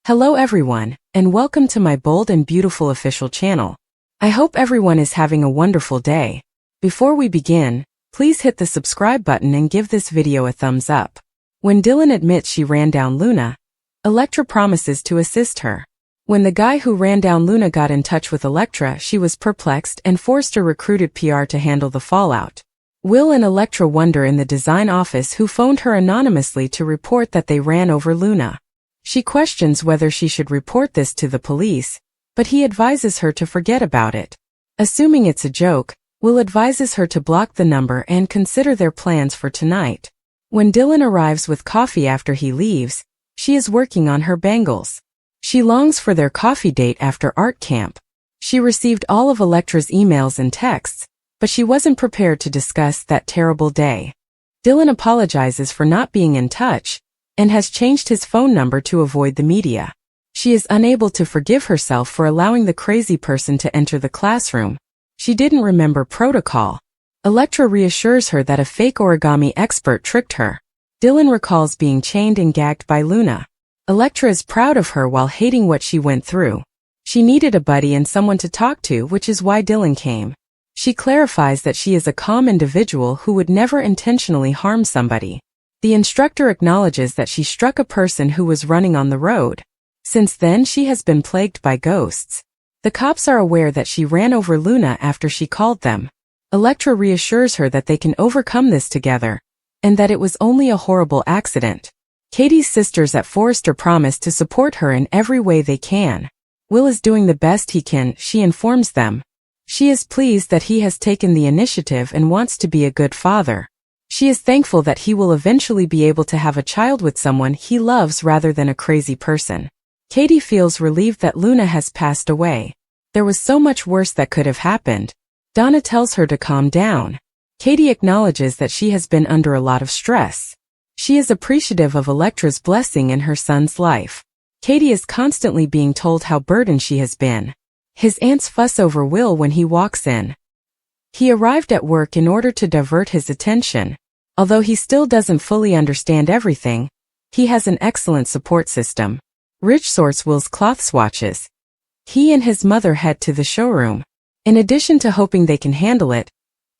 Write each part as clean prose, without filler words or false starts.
Hello everyone, and welcome to my bold and beautiful official channel. I hope everyone is having a wonderful day. Before we begin, please hit the subscribe button and give this video a thumbs up. When Dylan admits she ran down Luna, Electra promises to assist her. When the guy who ran down Luna got in touch with Electra, she was perplexed and Forrester recruited PR to handle the fallout. Will and Electra wonder in the design office who phoned her anonymously to report that they ran over Luna. She questions whether she should report this to the police, but he advises her to forget about it. Assuming it's a joke, Will advises her to block the number and consider their plans for tonight. When Dylan arrives with coffee after he leaves, she is working on her bangles. She longs for their coffee date after art camp. She received all of Electra's emails and texts, but she wasn't prepared to discuss that terrible day. Dylan apologizes for not being in touch, and has changed his phone number to avoid the media. She is unable to forgive herself for allowing the crazy person to enter the classroom. She didn't remember protocol. Electra reassures her that a fake origami expert tricked her. Dylan recalls being chained and gagged by Luna. Electra is proud of her while hating what she went through. She needed a buddy and someone to talk to, which is why Dylan came. She clarifies that she is a calm individual who would never intentionally harm somebody. The instructor acknowledges that she struck a person who was running on the road. Since then, she has been plagued by ghosts. The cops are aware that she ran over Luna after she called them. Electra reassures her that they can overcome this together, and that it was only a horrible accident. Katie's sisters at Forrester promise to support her in every way they can. Will is doing the best he can, she informs them. She is pleased that he has taken the initiative and wants to be a good father. She is thankful that he will eventually be able to have a child with someone he loves rather than a crazy person. Katie feels relieved that Luna has passed away. There was so much worse that could have happened. Donna tells her to calm down. Katie acknowledges that she has been under a lot of stress. She is appreciative of Electra's blessing in her son's life. Katie is constantly being told how burdened she has been. His aunts fuss over Will when he walks in. He arrived at work in order to divert his attention. Although he still doesn't fully understand everything, he has an excellent support system. Rich sorts Will's cloth swatches. He and his mother head to the showroom. In addition to hoping they can handle it,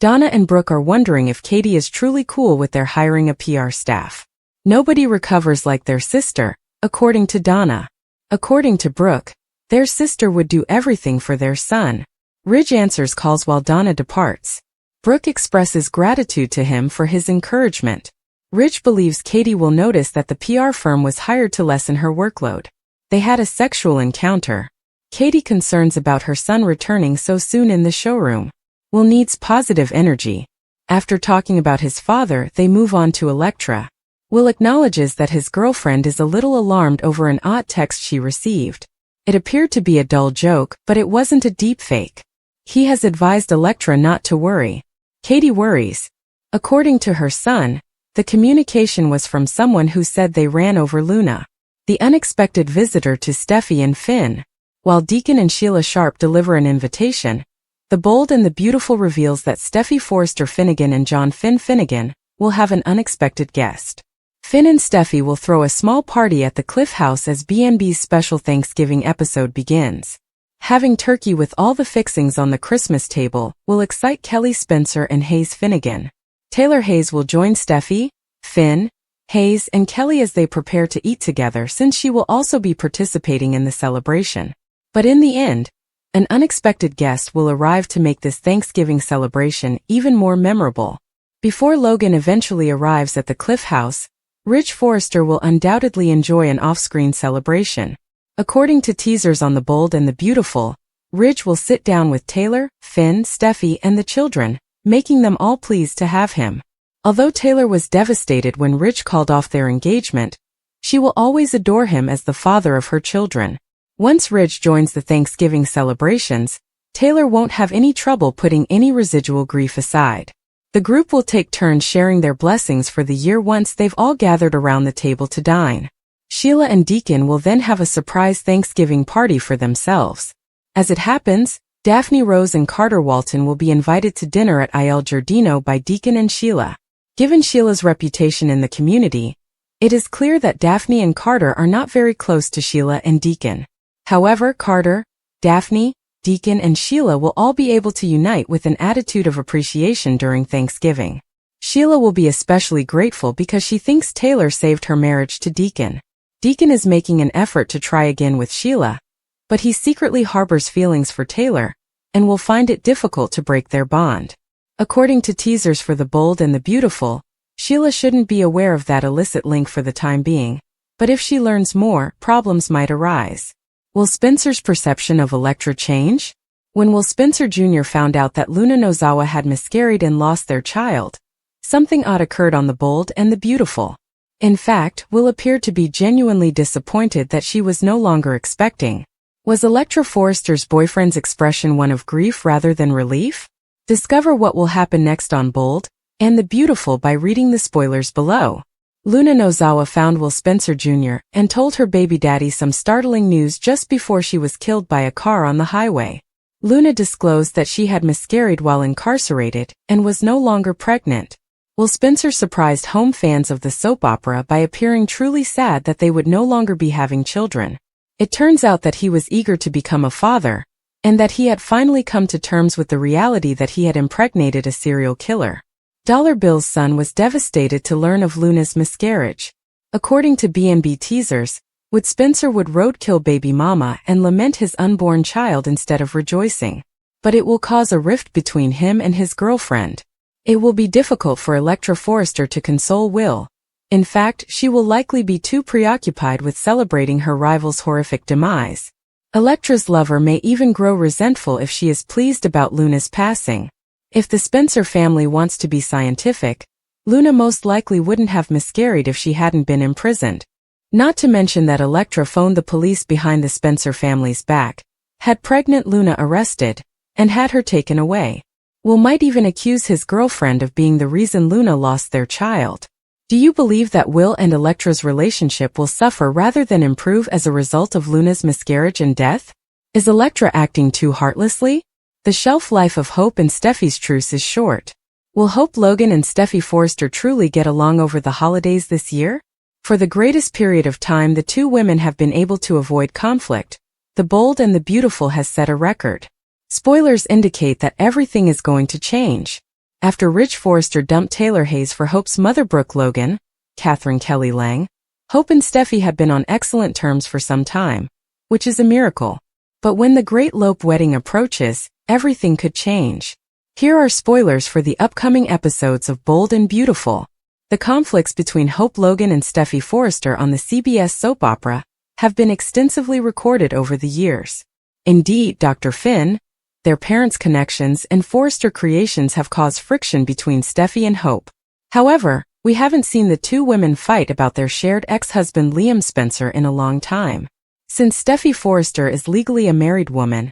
Donna and Brooke are wondering if Katie is truly cool with their hiring a PR staff. Nobody recovers like their sister, according to Donna. According to Brooke, their sister would do everything for their son. Ridge answers calls while Donna departs. Brooke expresses gratitude to him for his encouragement. Ridge believes Katie will notice that the PR firm was hired to lessen her workload. They had a sexual encounter. Katie concerns about her son returning so soon in the showroom. Will needs positive energy. After talking about his father, they move on to Electra. Will acknowledges that his girlfriend is a little alarmed over an odd text she received. It appeared to be a dull joke, but it wasn't a deep fake. He has advised Electra not to worry. Katie worries. According to her son, the communication was from someone who said they ran over Luna. The unexpected visitor to Steffi and Finn. While Deacon and Sheila Sharp deliver an invitation, the bold and the beautiful reveals that Steffi Forrester Finnegan and John Finn Finnegan will have an unexpected guest. Finn and Steffi will throw a small party at the Cliff House as B&B's special Thanksgiving episode begins. Having turkey with all the fixings on the Christmas table will excite Kelly Spencer and Hayes Finnegan. Taylor Hayes will join Steffi, Finn, Hayes and Kelly as they prepare to eat together since she will also be participating in the celebration. But in the end, an unexpected guest will arrive to make this Thanksgiving celebration even more memorable. Before Logan eventually arrives at the Cliff House, Ridge Forrester will undoubtedly enjoy an off-screen celebration. According to teasers on The Bold and the Beautiful, Ridge will sit down with Taylor, Finn, Steffi, and the children, making them all pleased to have him. Although Taylor was devastated when Ridge called off their engagement, she will always adore him as the father of her children. Once Ridge joins the Thanksgiving celebrations, Taylor won't have any trouble putting any residual grief aside. The group will take turns sharing their blessings for the year once they've all gathered around the table to dine. Sheila and Deacon will then have a surprise Thanksgiving party for themselves. As it happens, Daphne Rose and Carter Walton will be invited to dinner at Il Giardino by Deacon and Sheila. Given Sheila's reputation in the community, It is clear that Daphne and Carter are not very close to Sheila and Deacon. However, Carter, Daphne, Deacon and Sheila will all be able to unite with an attitude of appreciation during Thanksgiving. Sheila will be especially grateful because she thinks Taylor saved her marriage to Deacon. Deacon is making an effort to try again with Sheila, but he secretly harbors feelings for Taylor and will find it difficult to break their bond. According to teasers for The Bold and the Beautiful, Sheila shouldn't be aware of that illicit link for the time being, but if she learns more, problems might arise. Will Spencer's perception of Electra change? When Will Spencer Jr. found out that Luna Nozawa had miscarried and lost their child, something odd occurred on The Bold and the Beautiful. In fact, Will appeared to be genuinely disappointed that she was no longer expecting. Was Electra Forrester's boyfriend's expression one of grief rather than relief? Discover what will happen next on Bold and the Beautiful by reading the spoilers below. Luna Nozawa found Will Spencer Jr. and told her baby daddy some startling news just before she was killed by a car on the highway. Luna disclosed that she had miscarried while incarcerated and was no longer pregnant. Will Spencer surprised home fans of the soap opera by appearing truly sad that they would no longer be having children. It turns out that he was eager to become a father, and that he had finally come to terms with the reality that he had impregnated a serial killer. Dollar Bill's son was devastated to learn of Luna's miscarriage. According to B&B teasers, Spencer would roadkill baby mama and lament his unborn child instead of rejoicing. But it will cause a rift between him and his girlfriend. It will be difficult for Electra Forrester to console Will. In fact, she will likely be too preoccupied with celebrating her rival's horrific demise. Electra's lover may even grow resentful if she is pleased about Luna's passing. If the Spencer family wants to be scientific, Luna most likely wouldn't have miscarried if she hadn't been imprisoned. Not to mention that Electra phoned the police behind the Spencer family's back, had pregnant Luna arrested, and had her taken away. Will might even accuse his girlfriend of being the reason Luna lost their child. Do you believe that Will and Electra's relationship will suffer rather than improve as a result of Luna's miscarriage and death? Is Electra acting too heartlessly? The shelf life of Hope and Steffi's truce is short. Will Hope Logan and Steffi Forrester truly get along over the holidays this year? For the greatest period of time the two women have been able to avoid conflict. The Bold and the Beautiful has set a record. Spoilers indicate that everything is going to change. After Rich Forrester dumped Taylor Hayes for Hope's mother Brooke Logan, Catherine Kelly Lang, Hope and Steffi had been on excellent terms for some time, which is a miracle. But when the Great Lope wedding approaches, everything could change. Here are spoilers for the upcoming episodes of Bold and Beautiful. The conflicts between Hope Logan and Steffi Forrester on the CBS soap opera have been extensively recorded over the years. Indeed, Dr. Finn, their parents' connections and Forrester creations have caused friction between Steffi and Hope. However, we haven't seen the two women fight about their shared ex-husband Liam Spencer in a long time. Since Steffi Forrester is legally a married woman,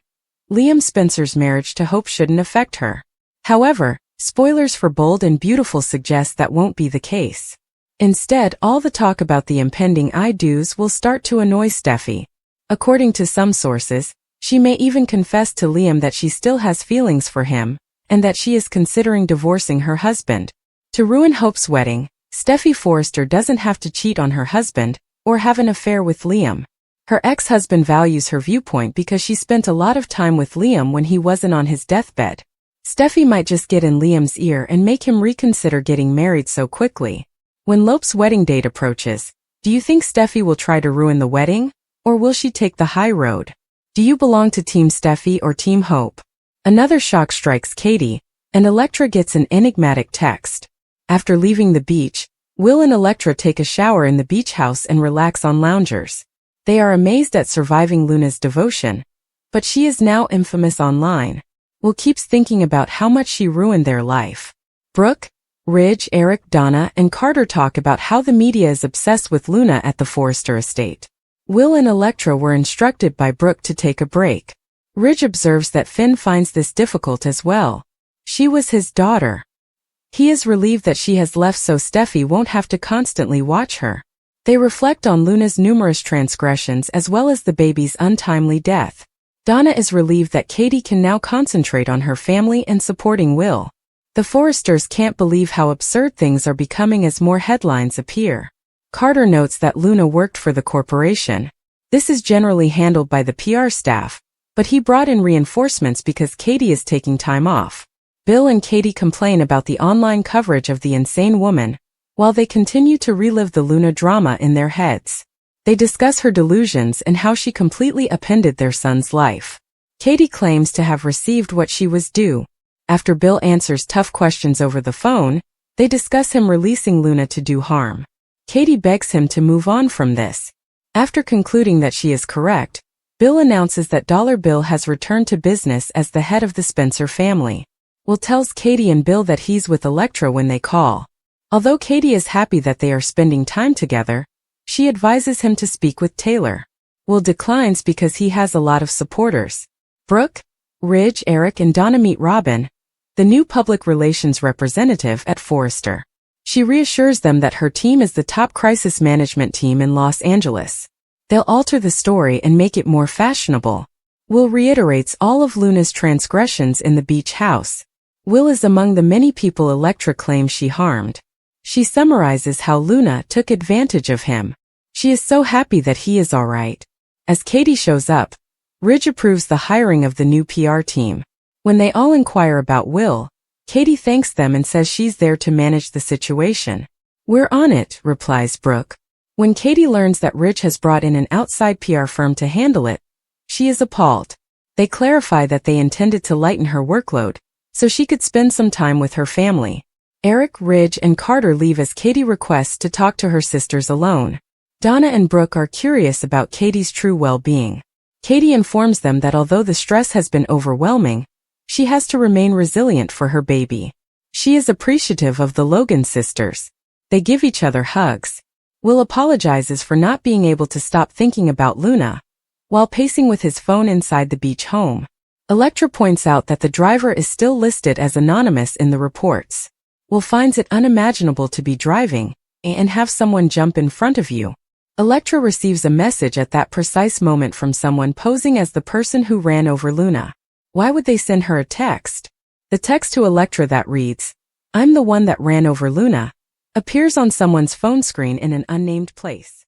Liam Spencer's marriage to Hope shouldn't affect her. However, spoilers for Bold and Beautiful suggest that won't be the case. Instead, all the talk about the impending I-do's will start to annoy Steffi. According to some sources, she may even confess to Liam that she still has feelings for him, and that she is considering divorcing her husband. To ruin Hope's wedding, Steffi Forrester doesn't have to cheat on her husband, or have an affair with Liam. Her ex-husband values her viewpoint because she spent a lot of time with Liam when he wasn't on his deathbed. Steffi might just get in Liam's ear and make him reconsider getting married so quickly. When Lope's wedding date approaches, do you think Steffi will try to ruin the wedding, or will she take the high road? Do you belong to Team Steffi or Team Hope? Another shock strikes Katie, and Electra gets an enigmatic text. After leaving the beach, Will and Electra take a shower in the beach house and relax on loungers. They are amazed at surviving Luna's devotion, but she is now infamous online. Will keeps thinking about how much she ruined their life. Brooke, Ridge, Eric, Donna, and Carter talk about how the media is obsessed with Luna at the Forrester estate. Will and Electra were instructed by Brooke to take a break. Ridge observes that Finn finds this difficult as well. She was his daughter. He is relieved that she has left so Steffi won't have to constantly watch her. They reflect on Luna's numerous transgressions as well as the baby's untimely death. Donna is relieved that Katie can now concentrate on her family and supporting Will. The Forresters can't believe how absurd things are becoming as more headlines appear. Carter notes that Luna worked for the corporation. This is generally handled by the PR staff, but he brought in reinforcements because Katie is taking time off. Bill and Katie complain about the online coverage of the insane woman, while they continue to relive the Luna drama in their heads. They discuss her delusions and how she completely upended their son's life. Katie claims to have received what she was due. After Bill answers tough questions over the phone, they discuss him releasing Luna to do harm. Katie begs him to move on from this. After concluding that she is correct, Bill announces that Dollar Bill has returned to business as the head of the Spencer family. Will tells Katie and Bill that he's with Electra when they call. Although Katie is happy that they are spending time together, she advises him to speak with Taylor. Will declines because he has a lot of supporters. Brooke, Ridge, Eric and Donna meet Robin, the new public relations representative at Forrester. She reassures them that her team is the top crisis management team in Los Angeles. They'll alter the story and make it more fashionable. Will reiterates all of Luna's transgressions in the beach house. Will is among the many people Electra claims she harmed. She summarizes how Luna took advantage of him. She is so happy that he is alright. As Katie shows up, Ridge approves the hiring of the new PR team. When they all inquire about Will, Katie thanks them and says she's there to manage the situation. "We're on it," replies Brooke. When Katie learns that Ridge has brought in an outside PR firm to handle it, she is appalled. They clarify that they intended to lighten her workload, so she could spend some time with her family. Eric, Ridge, and Carter leave as Katie requests to talk to her sisters alone. Donna and Brooke are curious about Katie's true well-being. Katie informs them that although the stress has been overwhelming, she has to remain resilient for her baby. She is appreciative of the Logan sisters. They give each other hugs. Will apologizes for not being able to stop thinking about Luna, while pacing with his phone inside the beach home. Electra points out that the driver is still listed as anonymous in the reports. Will finds it unimaginable to be driving and have someone jump in front of you. Electra receives a message at that precise moment from someone posing as the person who ran over Luna. Why would they send her a text? The text to Electra that reads, "I'm the one that ran over Luna," appears on someone's phone screen in an unnamed place.